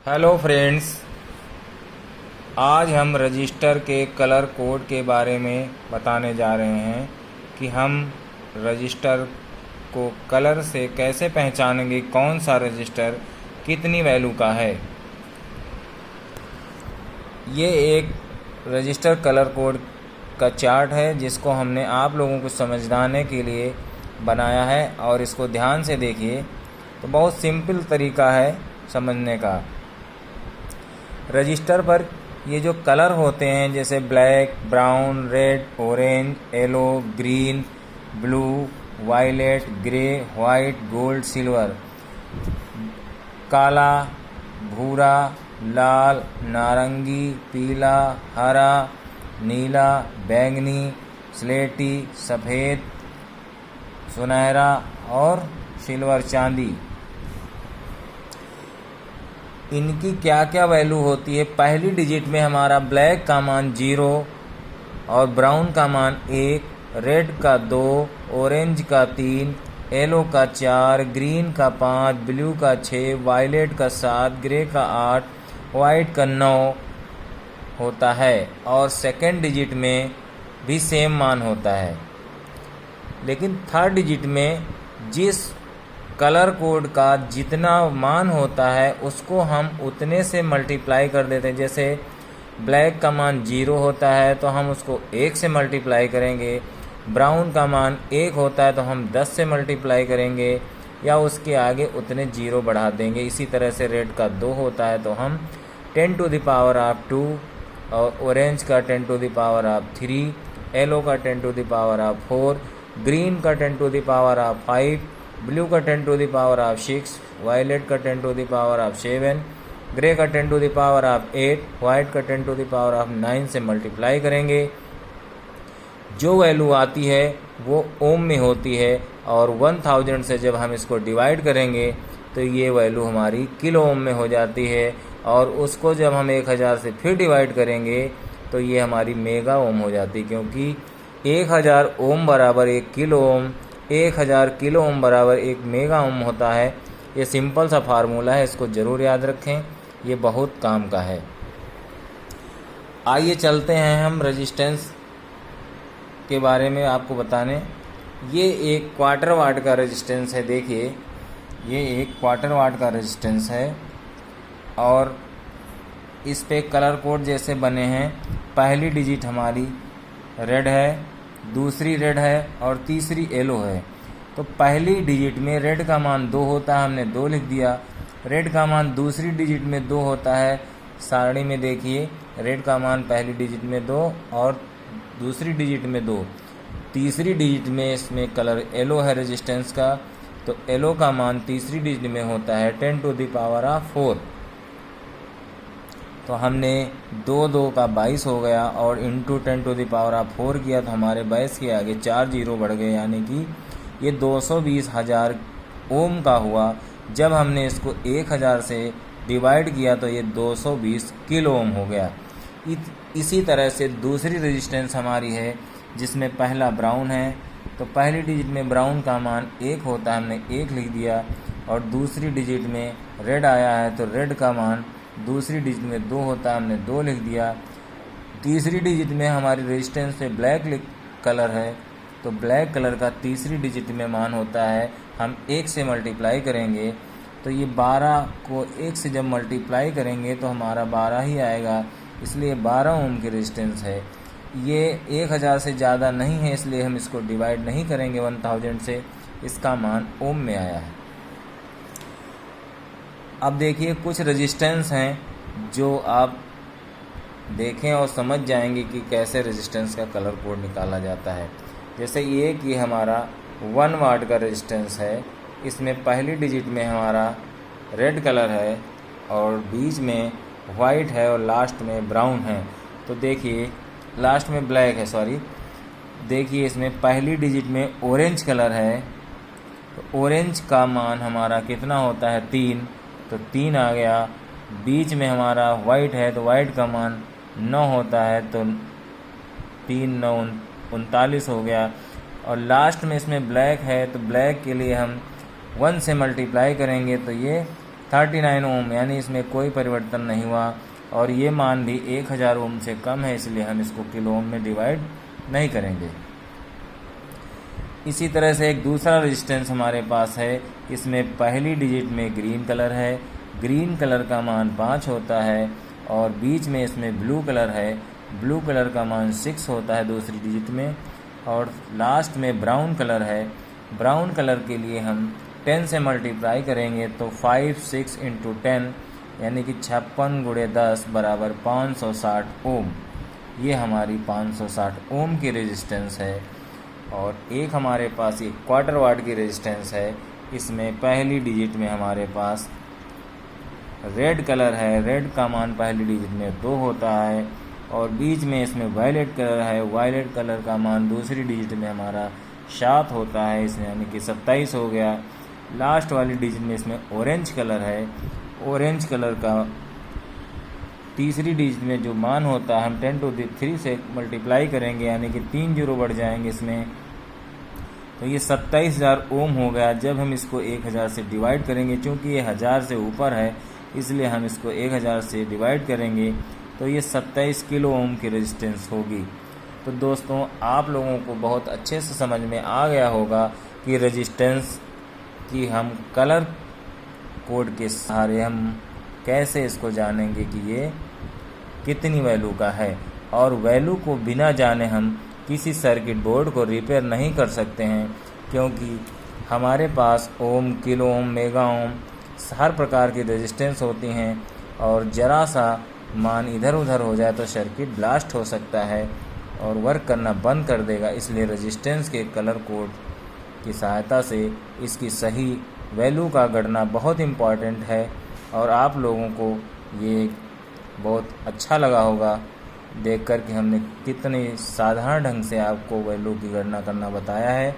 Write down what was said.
Hello friends, आज हम register के कलर कोड के बारे में बताने जा रहे हैं कि हम रजिस्टर को कलर से कैसे पहचानेंगे कौन सा रजिस्टर कितनी वैल्यू का है। ये एक रजिस्टर कलर कोड का चार्ट है जिसको हमने आप लोगों को समझाने के लिए बनाया है और इसको ध्यान से देखिए तो बहुत सिंपल तरीका है समझने का। रजिस्टर पर ये जो कलर होते हैं जैसे black, brown, red, orange, yellow, green, blue, violet, grey, white, gold, silver, काला, भूरा, लाल, नारंगी, पीला, हरा, नीला, बैंगनी, स्लेटी, सफ़ेद, सुनहरा और सिल्वर, चांदी। इनकी क्या क्या वैल्यू होती है। पहली डिजिट में हमारा ब्लैक का मान 0 और ब्राउन का मान 1, रेड का 2, ऑरेंज का 3, येलो का 4, ग्रीन का 5, ब्लू का 6, वायलेट का 7, ग्रे का 8, वाइट का 9 होता है। और सेकेंड डिजिट में भी सेम मान होता है, लेकिन थर्ड डिजिट में जिस कलर कोड का जितना मान होता है उसको हम उतने से मल्टीप्लाई कर देते हैं। जैसे ब्लैक का मान 0 होता है तो हम उसको 1 से मल्टीप्लाई करेंगे, ब्राउन का मान 1 होता है तो हम 10 से मल्टीप्लाई करेंगे या उसके आगे उतने 0 बढ़ा देंगे। इसी तरह से रेड का 2 होता है तो हम 10 टू द पावर ऑफ 2 और ऑरेंज का 10 to the power of 3, yellow का 10 to the power of 4, green का 10 to the power of 5, blue का 10 to the power of 6, violet का 10 to the power of 7, grey का 10 to the power of 8, white का 10 to the power of 9 से multiply करेंगे। जो value आती है वो ओम में होती है और 1000 से जब हम इसको डिवाइड करेंगे तो ये वैल्यू हमारी किलो ओम में हो जाती है और उसको जब हम 1000 से फिर डिवाइड करेंगे तो ये हमारी मेगा ओम हो जाती है, क्योंकि 1000 ओम बराबर 1 किलो ओम, 1000 किलो ओम बराबर 1 मेगा ओम होता है। ये सिंपल सा फार्मूला है, इसको ज़रूर याद रखें, ये बहुत काम का है। आइए चलते हैं हम रेजिस्टेंस के बारे में आपको बताने। ये एक क्वार्टर वाट का रेजिस्टेंस है। देखिए ये एक क्वार्टर वाट का रेजिस्टेंस है और इस पे कलर कोड जैसे बने हैं। पहली डिजिट हमारी रेड है, दूसरी रेड है और तीसरी येलो है। तो पहली डिजिट में रेड का मान 2 होता है, हमने 2 लिख दिया। रेड का मान दूसरी डिजिट में 2 होता है। सारणी में देखिए रेड का मान पहली डिजिट में 2 और दूसरी डिजिट में 2। तीसरी डिजिट में इसमें कलर येलो है रेजिस्टेंस का, तो येलो का मान तीसरी डिजिट में होता है 10 टू द पावर ऑफ 4। तो हमने 2 का 22 हो गया और into 10 to the power of 4 किया तो हमारे 22 के आगे 4 जीरो बढ़ गए, यानी कि ये 220,000 ओम का हुआ। जब हमने इसको 1000 से डिवाइड किया तो ये 220 किलो ओम हो गया। इसी तरह से दूसरी रेजिस्टेंस हमारी है जिसमें पहला ब्राउन है, तो पहली डिजिट में ब्राउन का मान 1 होता है, हमने 1 लिख दिया। और दूसरी डिजिट में रेड आया है तो रेड का मान दूसरी डिजिट में 2 होता है, हमने 2 लिख दिया। तीसरी डिजिट में हमारी रेजिस्टेंस पे ब्लैक कलर है, तो ब्लैक कलर का तीसरी डिजिट में मान होता है, हम 1 से मल्टीप्लाई करेंगे तो ये 12 को 1 से जब मल्टीप्लाई करेंगे तो हमारा 12 ही आएगा, इसलिए 12 ओम की रेजिस्टेंस है। ये 1000 से ज़्यादा नहीं है इसलिए हम इसको डिवाइड नहीं करेंगे 1000 से, इसका मान ओम में आया है। अब देखिए कुछ रेजिस्टेंस हैं जो आप देखें और समझ जाएंगे कि कैसे रेजिस्टेंस का कलर कोड निकाला जाता है। जैसे ये कि हमारा 1 वाट का रेजिस्टेंस है, इसमें पहली डिजिट में हमारा रेड कलर है और बीच में वाइट है और लास्ट में ब्राउन है। तो देखिए लास्ट में ब्लैक है, सॉरी। देखिए इसमें पहली डिजिट में ऑरेंज कलर है, तो ऑरेंज का मान हमारा कितना होता है 3, तो 3 आ गया। बीच में हमारा वाइट है तो वाइट का मान 9 होता है, तो 3 9 39 हो गया। और लास्ट में इसमें ब्लैक है तो ब्लैक के लिए हम 1 से मल्टीप्लाई करेंगे तो ये 39 ओम, यानी इसमें कोई परिवर्तन नहीं हुआ और ये मान भी 1000 ओम से कम है, इसलिए हम इसको किलो ओम में डिवाइड नहीं करेंगे। इसी तरह से एक दूसरा रेजिस्टेंस हमारे पास है, इसमें पहली डिजिट में ग्रीन कलर है, ग्रीन कलर का मान 5 होता है और बीच में इसमें ब्लू कलर है, ब्लू कलर का मान 6 होता है दूसरी डिजिट में, और लास्ट में ब्राउन कलर है। ब्राउन कलर के लिए हम 10 से मल्टीप्लाई करेंगे तो 5 6 इंटू 10 यानी कि 56 गुणे 10 बराबर 560 ओम। ये हमारी 560 ओम की रेजिस्टेंस है। और एक हमारे पास एक क्वार्टर वाट की रेजिस्टेंस है, इसमें पहली डिजिट में हमारे पास रेड कलर है, रेड का मान पहली डिजिट में 2 होता है और बीच में इसमें वायलेट कलर है, वायलेट कलर का मान दूसरी डिजिट में हमारा 7 होता है, इसमें यानी कि 27 हो गया। लास्ट वाली डिजिट में इसमें ऑरेंज कलर है, ऑरेंज कलर का तीसरी डिजिट में जो मान होता है हम 10 to the 3 से मल्टीप्लाई करेंगे, यानी कि 3 जीरो बढ़ जाएंगे इसमें, तो ये 27,000 ओम हो गया। जब हम इसको 1000 से डिवाइड करेंगे, चूँकि ये 1000 से ऊपर है इसलिए हम इसको 1000 से डिवाइड करेंगे, तो ये 27 किलो ओम की रेजिस्टेंस होगी। तो दोस्तों आप लोगों को बहुत अच्छे से समझ में आ गया होगा कि रेजिस्टेंस की हम कलर कोड के सहारे हम कैसे इसको जानेंगे कि ये कितनी वैल्यू का है। और वैल्यू को बिना जाने हम किसी सर्किट बोर्ड को रिपेयर नहीं कर सकते हैं, क्योंकि हमारे पास ओम, किलो ओम, मेगा ओम हर प्रकार की रेजिस्टेंस होती हैं और ज़रा सा मान इधर उधर हो जाए तो सर्किट ब्लास्ट हो सकता है और वर्क करना बंद कर देगा। इसलिए रेजिस्टेंस के कलर कोड की सहायता से इसकी सही वैल्यू का गणना बहुत इम्पॉर्टेंट है। और आप लोगों को ये बहुत अच्छा लगा होगा देखकर कि हमने कितने साधारण ढंग से आपको वैल्यू की गणना करना बताया है।